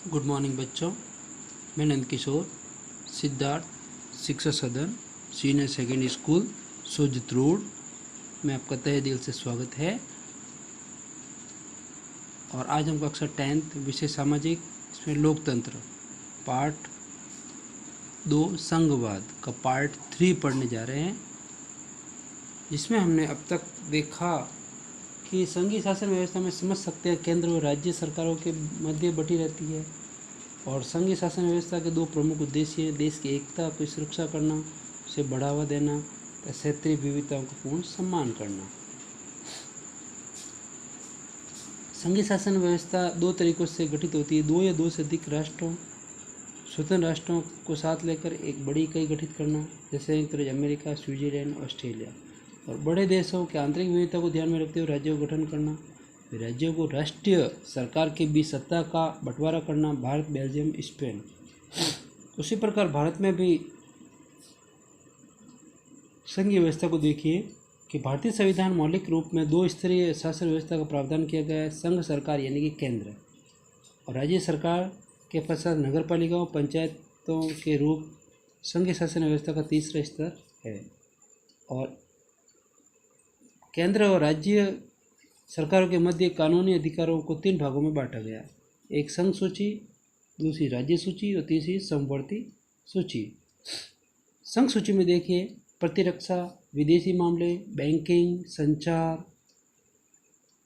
Good morning बच्चों। मैं नंद किशोर, सिद्धार्थ शिक्षा सदन सीनियर सेकेंडरी स्कूल सोजित रोड में आपका तहे दिल से स्वागत है। और आज हम कक्षा 10th विषय सामाजिक, इसमें लोकतंत्र पार्ट 2 संघवाद का पार्ट 3 पढ़ने जा रहे हैं, जिसमें हमने अब तक देखा कि संघीय शासन व्यवस्था में समझ सकते हैं केंद्र और राज्य सरकारों के मध्य बटी रहती है। और संघीय शासन व्यवस्था के दो प्रमुख उद्देश्य हैं: देश की एकता की सुरक्षा करना, उसे बढ़ावा देना, तथा क्षेत्रीय विविधताओं का पूर्ण सम्मान करना। संघीय शासन व्यवस्था दो तरीकों से गठित होती है: दो या दो से अधिक राष्ट्रों, स्वतंत्र राष्ट्रों को साथ लेकर एक बड़ी इकाई गठित करना, जैसे संयुक्त राज्य अमेरिका, स्विट्जरलैंड, ऑस्ट्रेलिया। और बड़े देशों के आंतरिक विविधता को ध्यान में रखते हुए राज्यों का गठन करना। राज्यों को राष्ट्रीय सरकार के बीच सत्ता का बंटवारा करना, भारत, बेल्जियम, स्पेन। उसी प्रकार भारत में भी संघीय व्यवस्था को देखिए कि भारतीय संविधान मौलिक रूप में दो स्तरीय शासन व्यवस्था का प्रावधान किया गया है: संघ सरकार यानी कि केंद्र, और राज्य सरकार के पश्चात नगर पालिकाओं, पंचायतों के रूप संघीय शासन व्यवस्था का तीसरा स्तर है। और केंद्र और राज्य सरकारों के मध्य कानूनी अधिकारों को तीन भागों में बांटा गया: एक संघ सूची, दूसरी राज्य सूची और तीसरी समवर्ती सूची। संघ सूची में देखिए प्रतिरक्षा, विदेशी मामले, बैंकिंग, संचार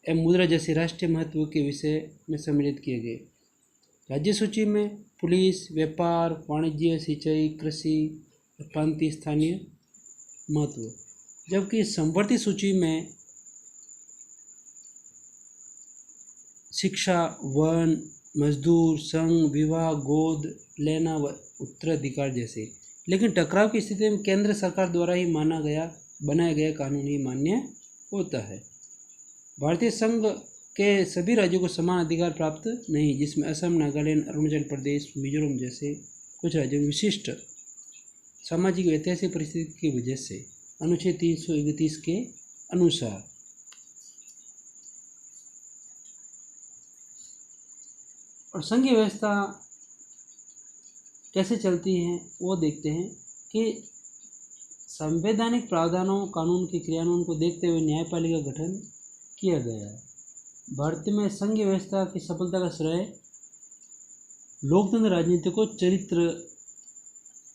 एवं मुद्रा जैसे राष्ट्रीय महत्व के विषय में सम्मिलित किए गए। राज्य सूची में पुलिस, व्यापार, वाणिज्य, सिंचाई, कृषि और प्रांतीय स्थानीय महत्व। जबकि समवर्ती सूची में शिक्षा, वन, मजदूर, संघ, विवाह, गोद लेना व उत्तराधिकार जैसे। लेकिन टकराव की स्थिति में केंद्र सरकार द्वारा ही बनाया गया कानून ही मान्य होता है। भारतीय संघ के सभी राज्यों को समान अधिकार प्राप्त नहीं, जिसमें असम, नागालैंड, अरुणाचल प्रदेश, मिजोरम जैसे कुछ राज्यों में विशिष्ट सामाजिक व ऐतिहासिक परिस्थिति की वजह से अनुच्छेद 331 के अनुसार और संघीय व्यवस्था कैसे चलती है वो देखते हैं कि संवैधानिक प्रावधानों, कानून के क्रियान्वयन को देखते हुए न्यायपालिका का गठन किया गया है। भारत में संघीय व्यवस्था की सफलता का श्रेय लोकतंत्र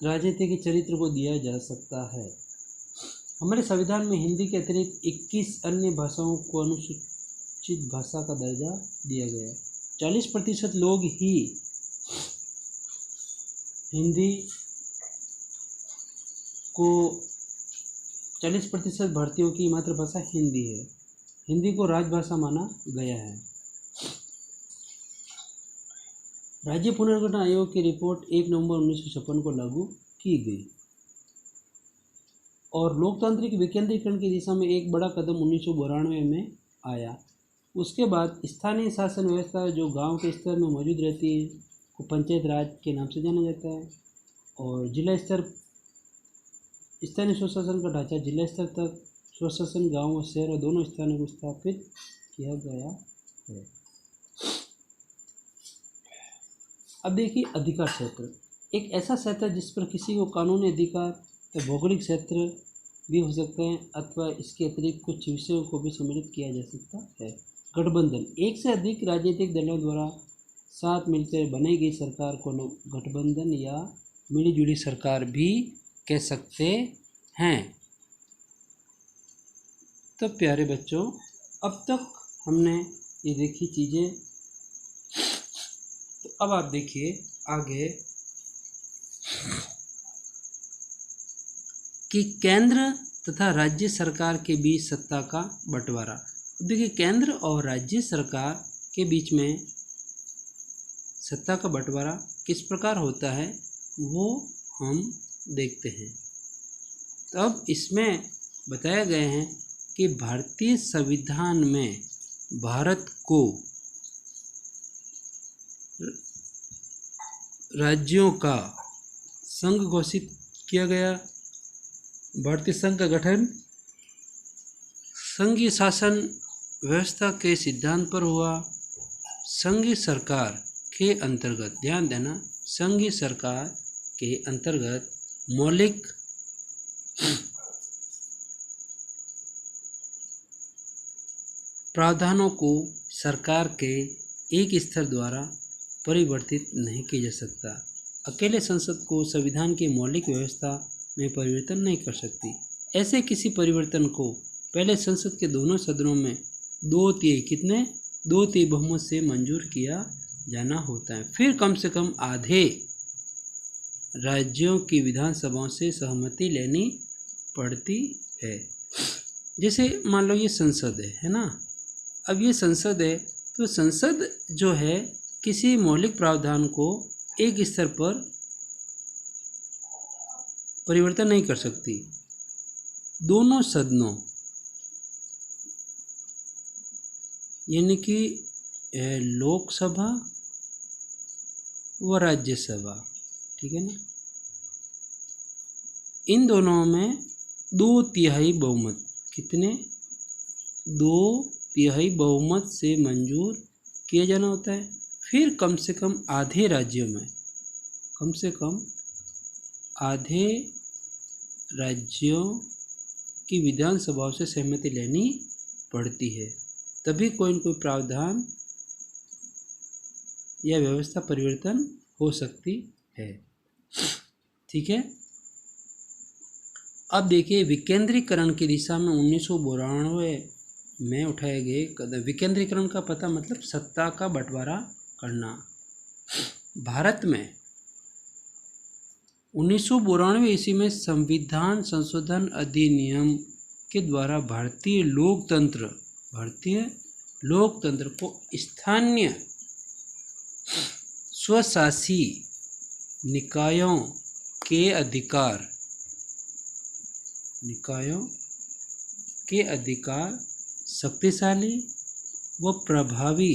राजनीति के चरित्र को दिया जा सकता है। हमारे संविधान में हिंदी के अतिरिक्त 21 अन्य भाषाओं को अनुसूचित भाषा का दर्जा दिया गया। 40% लोग ही हिंदी को 40% भारतीयों की मातृभाषा हिंदी है। हिंदी को राजभाषा माना गया है। राज्य पुनर्गठन आयोग की रिपोर्ट 1 नवंबर 1956 को लागू की गई। और लोकतांत्रिक विकेंद्रीकरण की दिशा में एक बड़ा कदम 1992 में आया। उसके बाद स्थानीय शासन व्यवस्था जो गांव के स्तर में मौजूद रहती है को पंचायत राज के नाम से जाना जाता है। और जिला स्तर स्थानीय स्वशासन का ढांचा जिला स्तर तक स्वशासन गांव और शहर और दोनों स्थानों को स्थापित किया गया है। अब देखिए अधिकार क्षेत्र। एक ऐसा क्षेत्र जिस पर किसी को कानूनी अधिकार या भौगोलिक क्षेत्र भी हो सकते हैं अथवा इसके अतिरिक्त कुछ विषयों को भी सम्मिलित किया जा सकता है। गठबंधन, एक से अधिक राजनीतिक दलों द्वारा साथ मिलकर बनाई गई सरकार को गठबंधन या मिलीजुली सरकार भी कह सकते हैं। तो प्यारे बच्चों, अब तक हमने ये देखी चीज़ें, तो अब आप देखिए आगे कि केंद्र तथा राज्य सरकार के बीच सत्ता का बंटवारा। देखिए केंद्र और राज्य सरकार के बीच में सत्ता का बंटवारा किस प्रकार होता है वो हम देखते हैं। तो अब इसमें बताया गया है कि भारतीय संविधान में भारत को राज्यों का संघ घोषित किया गया। भारतीय संघ का गठन संघीय शासन व्यवस्था के सिद्धांत पर हुआ। संघीय सरकार के अंतर्गत, ध्यान देना, संघीय सरकार के अंतर्गत मौलिक प्रावधानों को सरकार के एक स्तर द्वारा परिवर्तित नहीं किया जा सकता। अकेले संसद को संविधान की मौलिक व्यवस्था में परिवर्तन नहीं कर सकती। ऐसे किसी परिवर्तन को पहले संसद के दोनों सदनों में 2/3 बहुमत से मंजूर किया जाना होता है। फिर कम से कम आधे राज्यों की विधानसभाओं से सहमति लेनी पड़ती है। जैसे मान लो ये संसद है ना। अब ये संसद है तो संसद जो है किसी मौलिक प्रावधान को एक स्तर पर परिवर्तन नहीं कर सकती। दोनों सदनों यानी कि लोकसभा व राज्यसभा, ठीक है ना, इन दोनों में 2/3 बहुमत, कितने 2/3 बहुमत से मंजूर किया जाना होता है। फिर कम से कम आधे राज्यों में, कम से कम आधे राज्यों की विधानसभाओं से सहमति लेनी पड़ती है, तभी कोई न कोई प्रावधान या व्यवस्था परिवर्तन हो सकती है। ठीक है। अब देखिए विकेंद्रीकरण की दिशा में 1992 में उठाए गए कदम। विकेंद्रीकरण का पता मतलब सत्ता का बंटवारा करना। भारत में 1992 ईस्वी में संविधान संशोधन अधिनियम के द्वारा भारतीय लोकतंत्र को स्थानीय स्वशासी निकायों के अधिकार शक्तिशाली व प्रभावी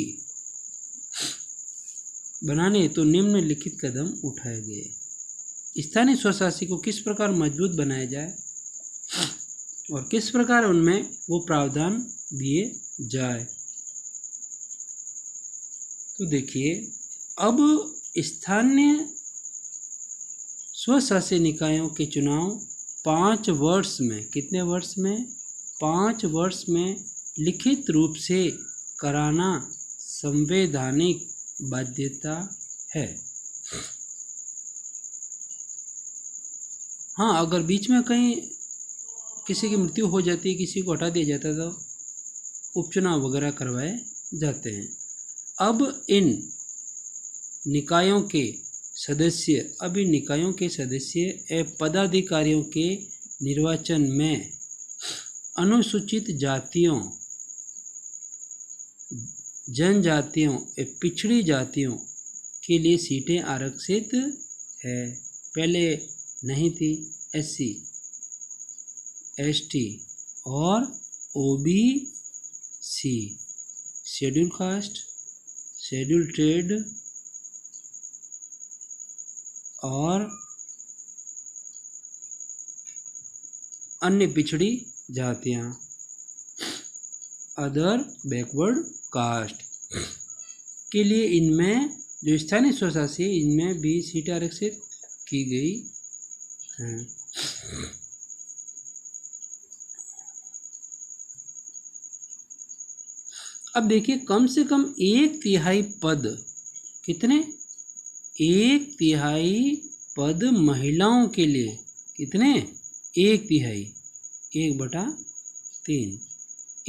बनाने हेतु निम्नलिखित कदम उठाए गए। स्थानीय स्वशासी को किस प्रकार मजबूत बनाया जाए और किस प्रकार उनमें वो प्रावधान दिए जाए। तो देखिए अब स्थानीय स्वशासी निकायों के चुनाव 5 वर्ष में, कितने वर्ष में, 5 वर्ष में लिखित रूप से कराना संवैधानिक बाध्यता है। हाँ, अगर बीच में कहीं किसी की मृत्यु हो जाती है, किसी को हटा दिया जाता है तो उपचुनाव वगैरह करवाए जाते हैं। अब इन निकायों के सदस्य एवं पदाधिकारियों के निर्वाचन में अनुसूचित जातियों, जनजातियों एवं पिछड़ी जातियों के लिए सीटें आरक्षित है। पहले नहीं थी। SC, ST और OBC, schedule caste, schedule trade और अन्य पिछड़ी जातियां, अदर बैकवर्ड कास्ट के लिए इनमें जो स्थानीय स्वशासी इनमें भी सीटें आरक्षित की गई हैं। अब देखिए कम से कम 1/3 पद, कितने, 1/3 पद महिलाओं के लिए, कितने, 1/3, 1/3,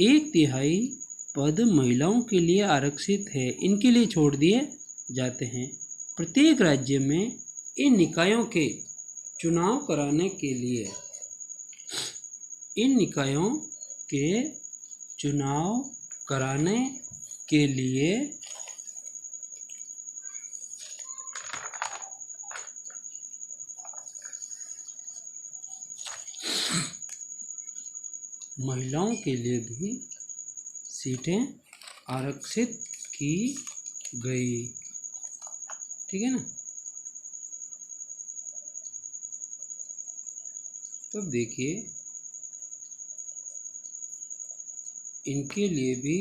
1/3 पद महिलाओं के लिए आरक्षित है। इनके लिए छोड़ दिए जाते हैं। प्रत्येक राज्य में इन निकायों के चुनाव कराने के लिए, इन निकायों के चुनाव कराने के लिए महिलाओं के लिए भी सीटें आरक्षित की गई। ठीक है ना। तो देखिए इनके लिए भी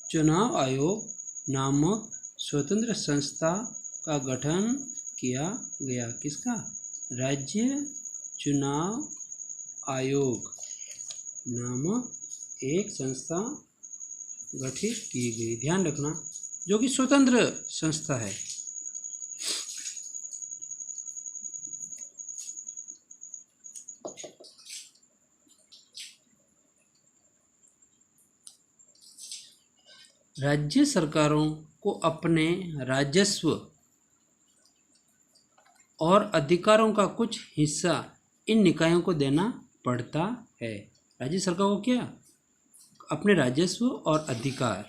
चुनाव आयोग नामक स्वतंत्र संस्था का गठन किया गया। किसका? राज्य चुनाव आयोग नामक एक संस्था गठित की गई। ध्यान रखना, जो कि स्वतंत्र संस्था है। राज्य सरकारों को अपने राजस्व और अधिकारों का कुछ हिस्सा इन निकायों को देना पड़ता है। राज्य सरकार को क्या? अपने राजस्व और अधिकार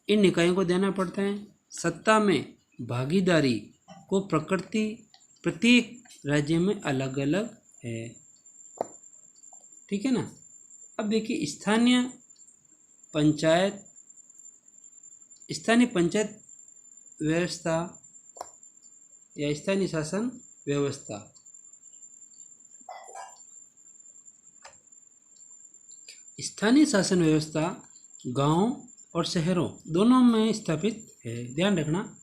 इन निकायों को देना पड़ता है। सत्ता में भागीदारी को प्रकृति प्रत्येक राज्य में अलग अलग है। ठीक है ना। अब देखिए स्थानीय पंचायत व्यवस्था या स्थानीय शासन व्यवस्था। स्थानीय शासन व्यवस्था गांव और शहरों दोनों में स्थापित है। ध्यान रखना,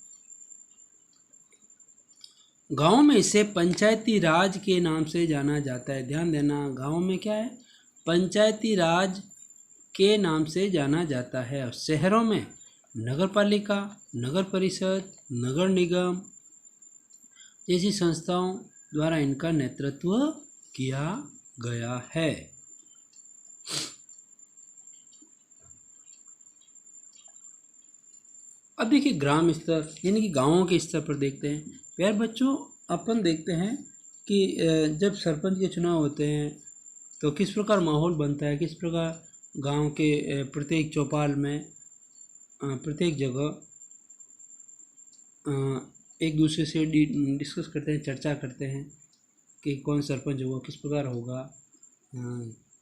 गांव में इसे पंचायती राज के नाम से जाना जाता है। ध्यान देना, गांव में क्या है? पंचायती राज के नाम से जाना जाता है। और शहरों में नगर पालिका, नगर परिषद, नगर निगम जैसी संस्थाओं द्वारा इनका नेतृत्व किया गया है। अब देखिए ग्राम स्तर यानी कि गांवों के स्तर पर देखते हैं। प्यारे बच्चों, अपन देखते हैं कि जब सरपंच के चुनाव होते हैं तो किस प्रकार माहौल बनता है, किस प्रकार गांव के प्रत्येक चौपाल में प्रत्येक जगह एक दूसरे से डिस्कस करते हैं, चर्चा करते हैं कि कौन सरपंच होगा, किस प्रकार होगा,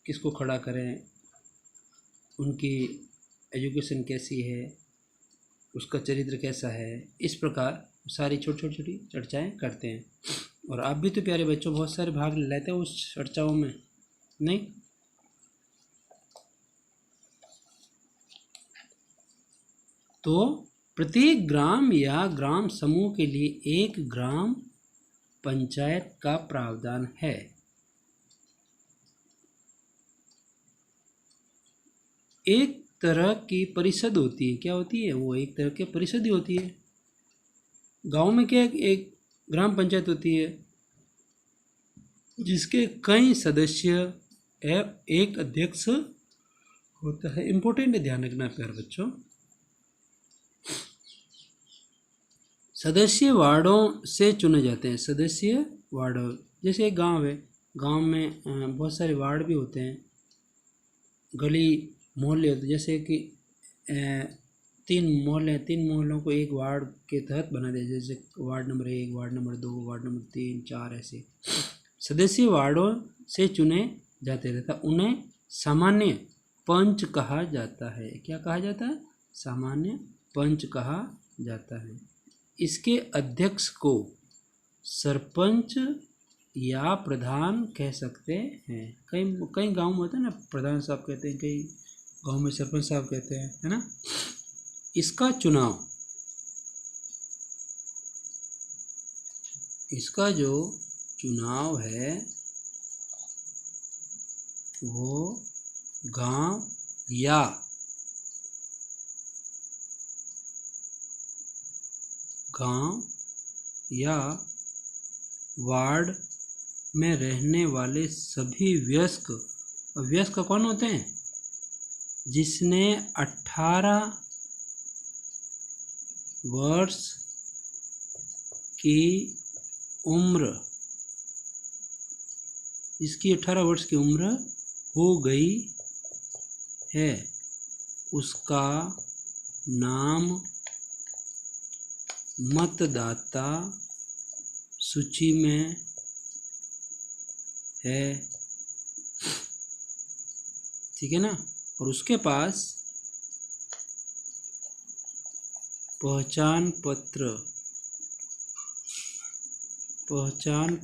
किसको खड़ा करें, उनकी एजुकेशन कैसी है, उसका चरित्र कैसा है। इस प्रकार सारी छोटी चर्चाएं करते हैं। और आप भी तो प्यारे बच्चों बहुत सारे भाग लेते हो उस चर्चाओं में, नहीं? तो प्रत्येक ग्राम या ग्राम समूह के लिए एक ग्राम पंचायत का प्रावधान है। एक तरह की परिषद होती है। क्या होती है? वो एक तरह की परिषद ही होती है। गांव में क्या एक ग्राम पंचायत होती है जिसके कई सदस्य एवं एक अध्यक्ष होता है। इम्पोर्टेंट है, ध्यान रखना प्यारे बच्चों। सदस्य वार्डों से चुने जाते हैं। सदस्य वार्डों, जैसे एक गांव है, गांव में बहुत सारे वार्ड भी होते हैं, गली मोहल्ले होते हैं। जैसे कि 3 मोहल्लों को एक वार्ड के तहत बना दिया, जैसे ward number 1, ward number 2, ward number 3, 4 ऐसे सदस्य वार्डों से चुने जाते रहता। उन्हें सामान्य पंच कहा जाता है। क्या कहा जाता है? सामान्य पंच कहा जाता है। इसके अध्यक्ष को सरपंच या प्रधान कह सकते हैं। कई गांव में होता है ना, प्रधान साहब कहते हैं, कई गांव में सरपंच साहब कहते हैं, है ना। इसका जो चुनाव है वो गांव या वार्ड में रहने वाले सभी वयस्क कौन होते हैं? जिसने 18 वर्ष की उम्र जिसकी 18 वर्ष की उम्र हो गई है, उसका नाम मतदाता सूची में है। ठीक है ना। और उसके पास पहचान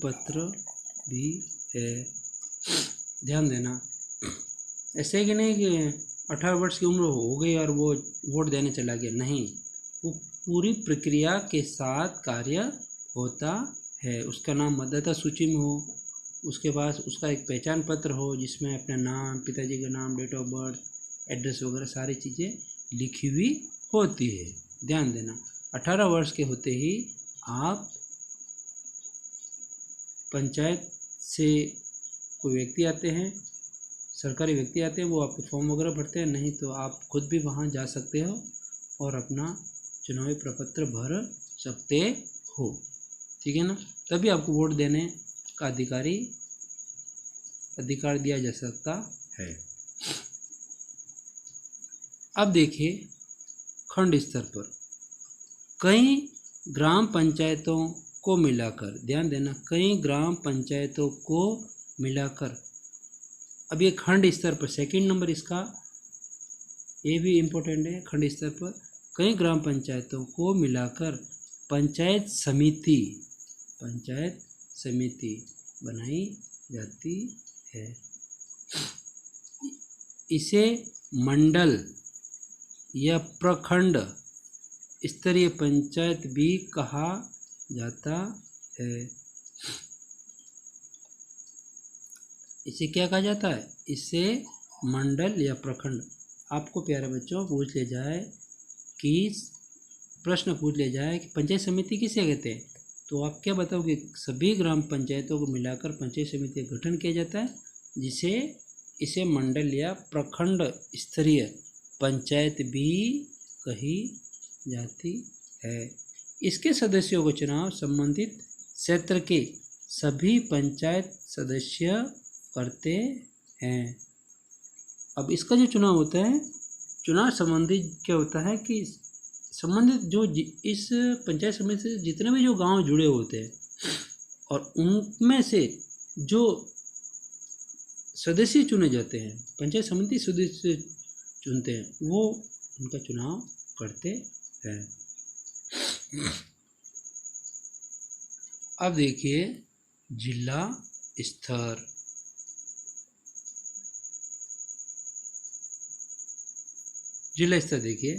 पत्र भी है। ध्यान देना, ऐसे कि नहीं कि 18 वर्ष की उम्र हो गई और वो वोट देने चला गया, नहीं, वो पूरी प्रक्रिया के साथ कार्य होता है। उसका नाम मतदाता सूची में हो, उसके पास उसका एक पहचान पत्र हो जिसमें अपना नाम, पिताजी का नाम, डेट ऑफ बर्थ, एड्रेस वगैरह सारी चीज़ें लिखी हुई होती है। ध्यान देना, 18 वर्ष के होते ही आप पंचायत से कोई व्यक्ति आते हैं, सरकारी व्यक्ति आते हैं, वो आपके फॉर्म वगैरह भरते हैं, नहीं तो आप खुद भी वहाँ जा सकते हो और अपना चुनावी प्रपत्र भर सकते हो। ठीक है ना, तभी आपको वोट देने का अधिकार दिया जा सकता है। अब देखिए खंड स्तर पर कई ग्राम पंचायतों को मिलाकर, ध्यान देना, कई ग्राम पंचायतों को मिलाकर, अब ये खंड स्तर पर सेकंड नंबर इसका, ये भी इम्पोर्टेंट है। खंड स्तर पर कई ग्राम पंचायतों को मिलाकर पंचायत समिति बनाई जाती है। इसे मंडल या प्रखंड स्तरीय पंचायत भी कहा जाता है। इसे क्या कहा जाता है? इसे मंडल या प्रखंड। आपको प्यारे बच्चों पूछ ले जाए कि प्रश्न पूछ ले जाए कि पंचायत समिति किसे कहते हैं, तो आप क्या बताओगे? सभी ग्राम पंचायतों को मिलाकर पंचायत समिति का गठन किया जाता है, जिसे इसे मंडल या प्रखंड स्तरीय पंचायत भी कही जाती है। इसके सदस्यों का चुनाव संबंधित क्षेत्र के सभी पंचायत सदस्य करते हैं। अब इसका जो चुनाव होता है, चुनाव संबंधित क्या होता है कि संबंधित जो इस पंचायत समिति से जितने भी जो गांव जुड़े होते हैं और उनमें से जो सदस्य चुने जाते हैं, पंचायत समिति सदस्य चुनते हैं, वो उनका चुनाव करते हैं। अब देखिए जिला स्तर। जिला स्तर देखिए,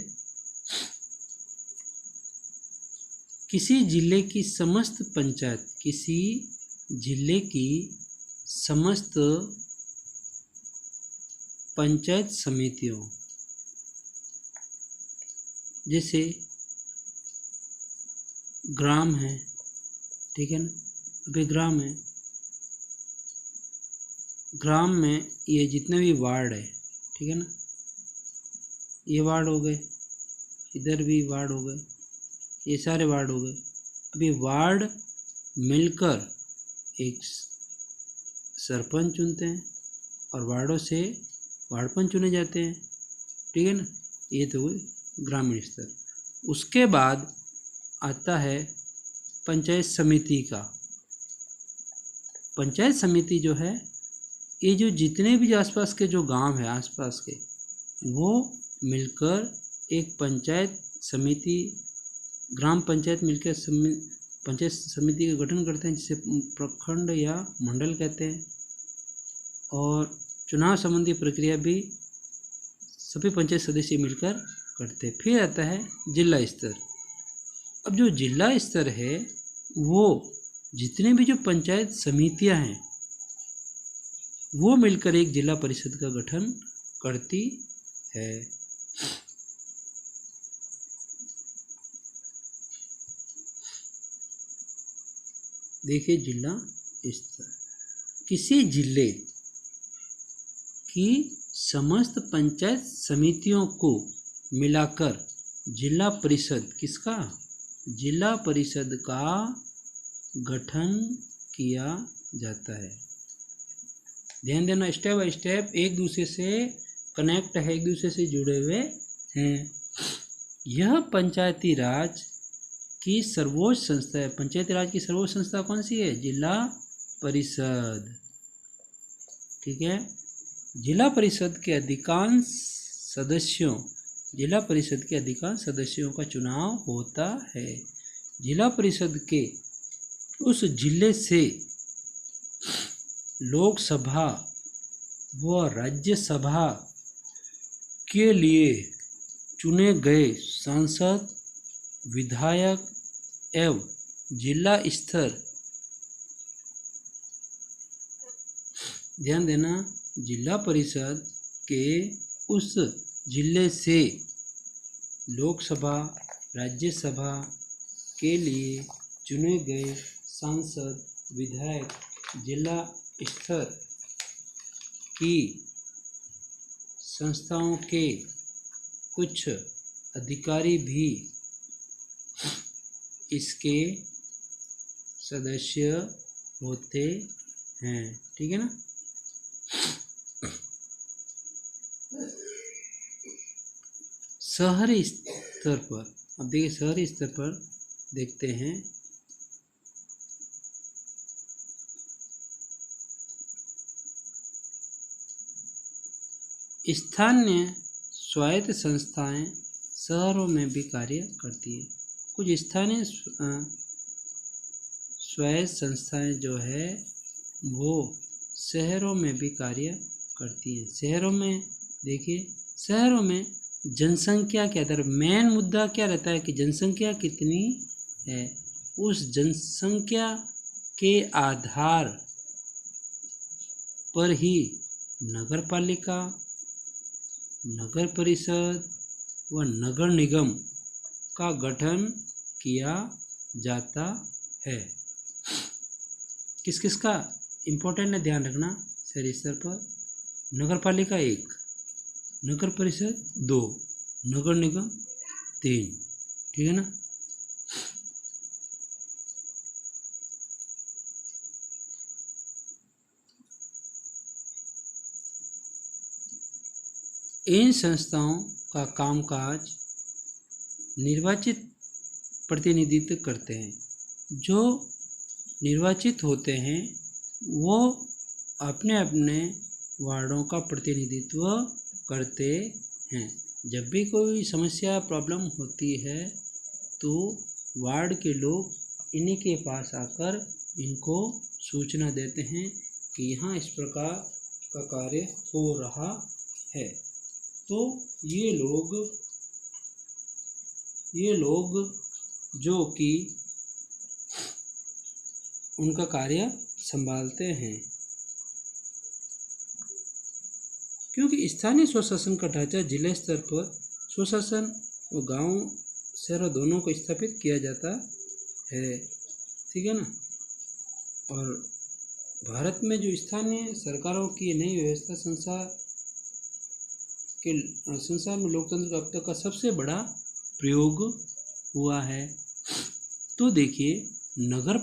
किसी जिले की समस्त पंचायत, किसी जिले की समस्त पंचायत समितियों, जैसे ग्राम है, ठीक है ना, अभी ग्राम है, ग्राम में ये जितने भी वार्ड है, ठीक है ना, ये वार्ड हो गए, इधर भी वार्ड हो गए, ये सारे वार्ड हो गए। अभी वार्ड मिलकर एक सरपंच चुनते हैं और वार्डों से वार्डपंच चुने जाते हैं, ठीक है ना, ये तो हुए ग्रामीण स्तर। उसके बाद आता है पंचायत समिति का। पंचायत समिति जो है, ये जो जितने भी आसपास के जो गांव है आसपास के, वो मिलकर एक पंचायत समिति, ग्राम पंचायत मिलकर पंचायत समिति का गठन करते हैं, जिसे प्रखंड या मंडल कहते हैं। और चुनाव संबंधी प्रक्रिया भी सभी पंचायत सदस्य मिलकर करते हैं। फिर आता है जिला स्तर। अब जो जिला स्तर है, वो जितने भी जो पंचायत समितियां हैं, वो मिलकर एक जिला परिषद का गठन करती है। देखिए जिला स्तर, किसी जिले की समस्त पंचायत समितियों को मिलाकर जिला परिषद, किसका? जिला परिषद का गठन किया जाता है। ध्यान देना, स्टेप बाय स्टेप एक दूसरे से कनेक्ट है, एक दूसरे से जुड़े हुए हैं। यह पंचायती राज की सर्वोच्च संस्था है। पंचायती राज की सर्वोच्च संस्था कौन सी है? जिला परिषद, ठीक है। जिला परिषद के अधिकांश सदस्यों का चुनाव होता है। जिला परिषद के उस जिले से लोकसभा व राज्यसभा के लिए चुने गए सांसद, विधायक एवं जिला स्तर, ध्यान देना, जिला परिषद के उस जिले से लोकसभा, राज्यसभा के लिए चुने गए सांसद, विधायक, जिला स्तर की संस्थाओं के कुछ अधिकारी भी इसके सदस्य होते हैं। ठीक है ना। शहरी स्तर पर, अब देखिए शहरी स्तर पर देखते हैं। स्थानीय स्वायत्त संस्थाएं शहरों में भी कार्य करती है। कुछ स्थानीय स्वायत्त संस्थाएं जो है वो शहरों में भी कार्य करती है। शहरों में देखिए, शहरों में जनसंख्या के आधार, मेन मुद्दा क्या रहता है कि जनसंख्या कितनी है, उस जनसंख्या के आधार पर ही नगर पालिका, नगर परिषद व नगर निगम का गठन किया जाता है। किस किस का इम्पोर्टेंट है, ध्यान रखना। शहरी स्तर पर नगर पालिका 1, नगर परिषद 2, नगर निगम 3। ठीक है ना। इन संस्थाओं का कामकाज निर्वाचित प्रतिनिधित्व करते हैं। जो निर्वाचित होते हैं वो अपने अपने वार्डों का प्रतिनिधित्व करते हैं। जब भी कोई समस्या, प्रॉब्लम होती है तो वार्ड के लोग इन्हीं के पास आकर इनको सूचना देते हैं कि यहाँ इस प्रकार का कार्य हो रहा है। तो ये लोग जो कि उनका कार्य संभालते हैं। क्योंकि स्थानीय स्वशासन का ढांचा जिला स्तर पर स्वशासन व गांव, शहरों दोनों को स्थापित किया जाता है। ठीक है ना। और भारत में जो स्थानीय सरकारों की नई व्यवस्था संसार में लोकतंत्र का अब तक का सबसे बड़ा प्रयोग हुआ है। तो देखिए, नगर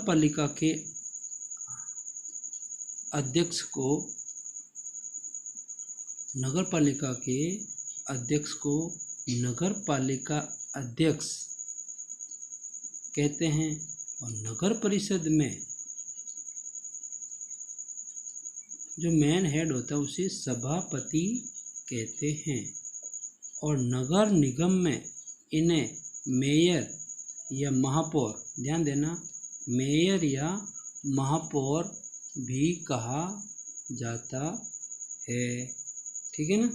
पालिका के अध्यक्ष को नगर पालिका अध्यक्ष कहते हैं। और नगर परिषद में जो मेन हेड होता है उसे सभापति कहते हैं। और नगर निगम में इन्हें मेयर या महापौर, ध्यान देना, मेयर या महापौर भी कहा जाता है। ठीक है ना।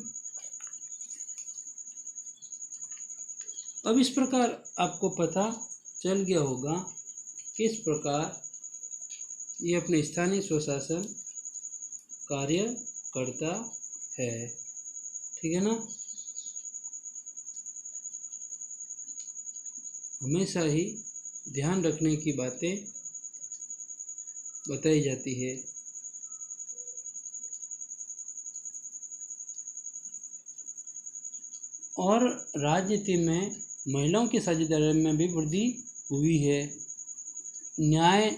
अब इस प्रकार आपको पता चल गया होगा किस प्रकार ये अपने स्थानीय स्वशासन कार्य करता है। ठीक है ना। हमेशा ही ध्यान रखने की बातें बताई जाती है। और राजनीति में महिलाओं की साझेदारी में भी वृद्धि हुई है। न्याय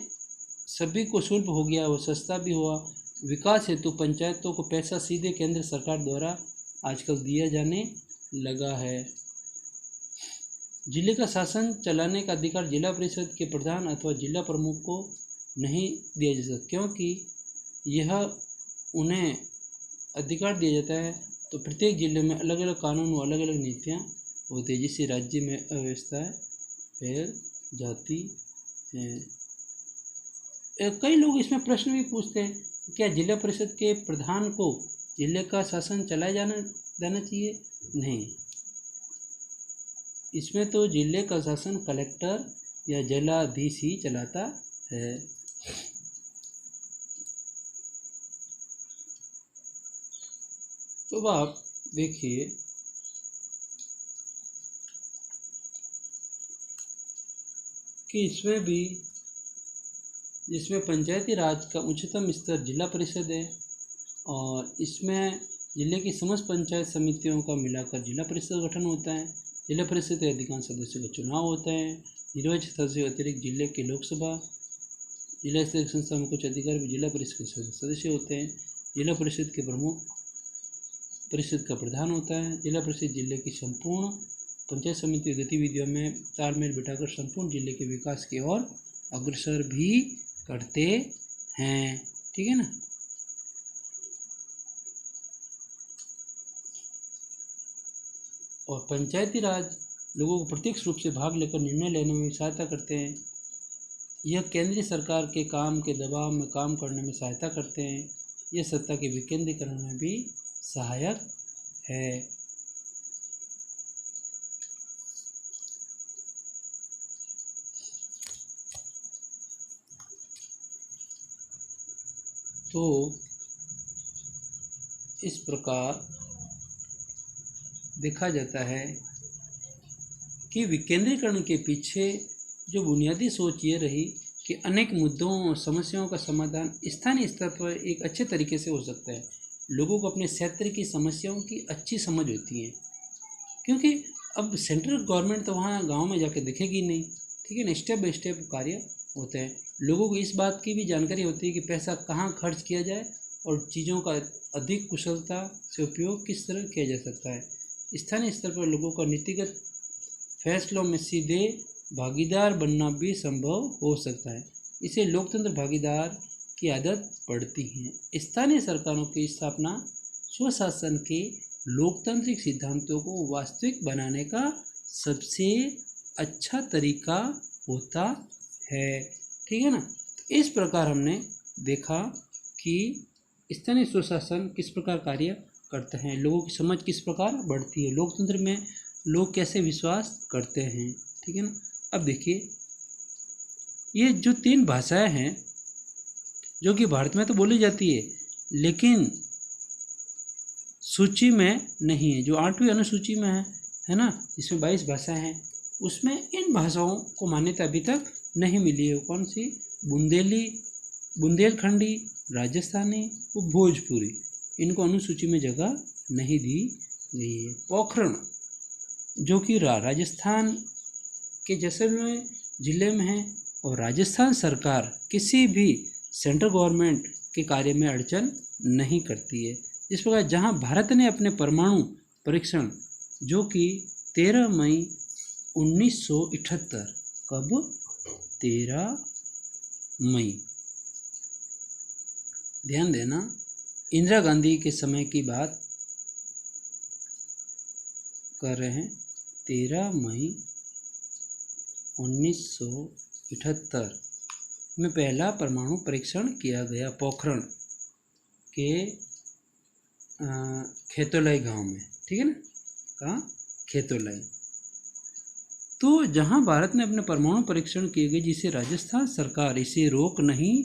सभी को सुलभ हो गया, वो सस्ता भी हुआ। विकास हेतु पंचायतों को पैसा सीधे केंद्र सरकार द्वारा आजकल दिया जाने लगा है। जिले का शासन चलाने का अधिकार जिला परिषद के प्रधान अथवा जिला प्रमुख को नहीं दिया जा सकता, क्योंकि यह उन्हें अधिकार दिया जाता है तो प्रत्येक जिले में अलग अलग कानून व अलग अलग नीतियाँ होती है, जिससे राज्य में अव्यवस्थाएं फैल जाती हैं। कई लोग इसमें प्रश्न भी पूछते हैं, क्या जिला परिषद के प्रधान को जिले का शासन चलाया जाना चाहिए? नहीं, इसमें तो जिले का शासन कलेक्टर या जिलाधीश ही चलाता है। तो आप देखिए कि इसमें भी, जिसमें पंचायती राज का उच्चतम स्तर जिला परिषद है और इसमें जिले की समस्त पंचायत समितियों का मिलाकर जिला परिषद गठन होता है। जिला परिषद के अधिकांश सदस्यों का चुनाव होता है। निर्वाचित सदस्यों के अतिरिक्त जिले के लोकसभा जिला स्तरीय संस्था में कुछ अधिकारी भी जिला परिषद के सदस्य होते हैं। जिला परिषद के प्रमुख परिषद का प्रधान होता है। जिला परिषद जिले की संपूर्ण पंचायत समिति गतिविधियों में तालमेल बिठाकर संपूर्ण जिले के विकास की ओर अग्रसर भी करते हैं। ठीक है ना। और पंचायती राज लोगों को प्रत्यक्ष रूप से भाग लेकर निर्णय लेने में सहायता करते हैं। यह केंद्रीय सरकार के काम के दबाव में काम करने में सहायता करते हैं। यह सत्ता के विकेंद्रीकरण में भी सहायक है। तो इस प्रकार देखा जाता है कि विकेंद्रीकरण के पीछे जो बुनियादी सोच ये रही कि अनेक मुद्दों और समस्याओं का समाधान स्थानीय स्तर पर एक अच्छे तरीके से हो सकता है। लोगों को अपने क्षेत्र की समस्याओं की अच्छी समझ होती है, क्योंकि अब सेंट्रल गवर्नमेंट तो वहाँ गांव में जाके दिखेगी नहीं। ठीक है ना। स्टेप बाय स्टेप कार्य होते हैं। लोगों को इस बात की भी जानकारी होती है कि पैसा कहाँ खर्च किया जाए और चीज़ों का अधिक कुशलता से उपयोग किस तरह किया जा सकता है। स्थानीय स्तर पर लोगों का नीतिगत फैसलों में सीधे भागीदार बनना भी संभव हो सकता है। इसे लोकतंत्र भागीदार की आदत पड़ती है। स्थानीय सरकारों की स्थापना स्वशासन के लोकतांत्रिक सिद्धांतों को वास्तविक बनाने का सबसे अच्छा तरीका होता है। ठीक है ना। इस प्रकार हमने देखा कि स्थानीय स्वशासन किस प्रकार कार्य करते हैं, लोगों की समझ किस प्रकार बढ़ती है, लोकतंत्र में लोग कैसे विश्वास करते हैं। ठीक है ना। अब देखिए, ये जो 3 भाषाएं हैं जो कि भारत में तो बोली जाती है लेकिन सूची में नहीं है, जो 8वीं अनुसूची में है ना, इसमें 22 भाषाएं हैं, उसमें इन भाषाओं को मान्यता अभी तक नहीं मिली है। कौन सी? बुंदेलखंडी, राजस्थानी वो भोजपुरी, इनको अनुसूची में जगह नहीं दी गई है। पोखरण जो कि राजस्थान के जैसलमेर जिले में है और राजस्थान सरकार किसी भी सेंट्रल गवर्नमेंट के कार्य में अड़चन नहीं करती है। इस प्रकार जहां भारत ने अपने परमाणु परीक्षण जो कि 13 मई 1978, कब? 13 मई, ध्यान देना, इंदिरा गांधी के समय की बात कर रहे हैं। 13 मई 1978 में पहला परमाणु परीक्षण किया गया पोखरण के खेतोलाई गांव में। ठीक है ना। कहाँ? खेतोलाई। तो जहां भारत ने अपने परमाणु परीक्षण किए गए, जिसे राजस्थान सरकार इसे रोक नहीं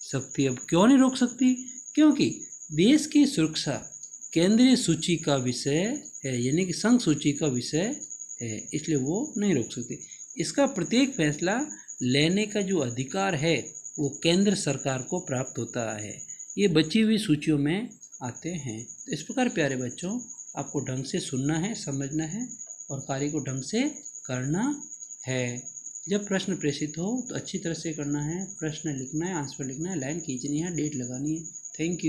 सकती। अब क्यों नहीं रोक सकती? क्योंकि देश की सुरक्षा केंद्रीय सूची का विषय है, यानी कि संघ सूची का विषय है, इसलिए वो नहीं रोक सकती। इसका प्रत्येक फैसला लेने का जो अधिकार है वो केंद्र सरकार को प्राप्त होता है। ये बची हुई सूचियों में आते हैं। तो इस प्रकार प्यारे बच्चों, आपको ढंग से सुनना है, समझना है और कार्य को ढंग से करना है। जब प्रश्न प्रेषित हो तो अच्छी तरह से करना है। प्रश्न लिखना है, आंसर लिखना है, लाइन खींचनी है, डेट लगानी है। Thank you.